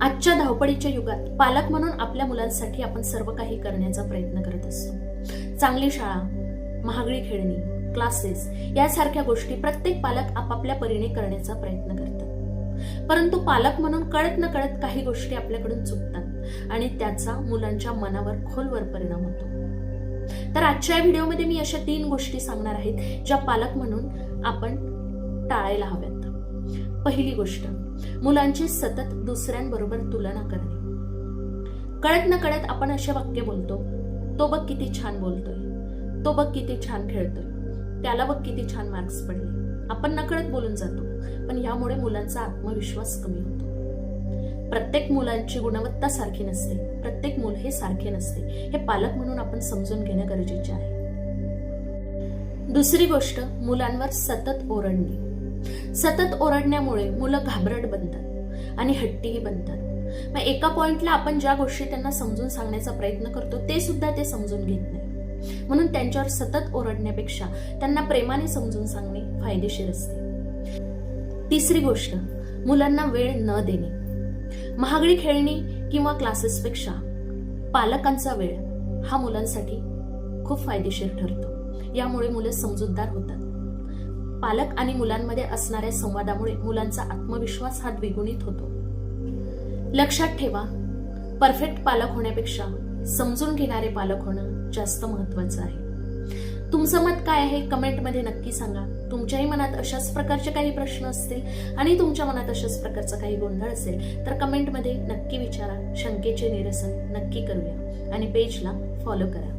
आजच्या धावपळीच्या युगात पालक म्हणून आपल्या मुलांसाठी आपण सर्व काही करण्याचा प्रयत्न करत असतो. चांगली शाळा, महागडी खेळणी, क्लासेस यासारख्या गोष्टी प्रत्येक पालक आपापल्या परीने करण्याचा प्रयत्न करतात. परंतु पालक म्हणून कळत न कळत काही गोष्टी आपल्याकडून चुकतात आणि त्याचा मुलांच्या मनावर खोलवर परिणाम होतो. तर आजच्या व्हिडिओमध्ये मी अशा 3 गोष्टी सांगणार आहेत ज्या पालक म्हणून आपण टाळायला हव्यात. पहिली गोष्ट, मुलांची सतत दुसऱ्यांबरोबर तुलना करणे. कळत न कळत आपण असे वाक्य बोलतो, तो बघ किती छान बोलतोय, तो बघ किती छान खेळतोय, त्याला बघ किती छान मार्क्स पडले. आपण नकळत बोलून जातो, पण यामुळे मुलांचा आत्मविश्वास कमी होतो. प्रत्येक मुलांची गुणवत्ता सारखी नसते, प्रत्येक मूल हे सारखे नसते, हे पालक म्हणून आपण समजून घेणं गरजेचे आहे. दुसरी गोष्ट, मुलांवर सतत ओरडणे. सतत ओरडण्यामुळे मुलं घाबरट बनतात आणि हट्टीही बनतात. मग एका पॉइंटला आपण ज्या गोष्टी त्यांना समजून सांगण्याचा प्रयत्न करतो ते सुद्धा ते समजून घेत नाही. म्हणून त्यांच्यावर सतत ओरडण्यापेक्षा त्यांना प्रेमाने समजून सांगणे फायदेशीर असते. तिसरी गोष्ट, मुलांना वेळ न देणे. महागडी खेळणी किंवा क्लासेसपेक्षा पालकांचा वेळ हा मुलांसाठी खूप फायदेशीर ठरतो. यामुळे मुलं समजूतदार होतात. पालक आणि मुलांमध्ये असणाऱ्या संवादामुळे मुलांचा आत्मविश्वास हा द्विगुणित होतो. लक्षात ठेवा, परफेक्ट पालक होण्यापेक्षा समजून घेणारे पालक होणं जास्त महत्वाचं आहे. तुमचं मत काय आहे कमेंटमध्ये नक्की सांगा. तुमच्याही मनात अशाच प्रकारचे काही प्रश्न असतील आणि तुमच्या मनात अशाच प्रकारचा काही गोंधळ असेल तर कमेंटमध्ये नक्की विचारा. शंकेचे निरसन नक्की करूया आणि पेजला फॉलो करा.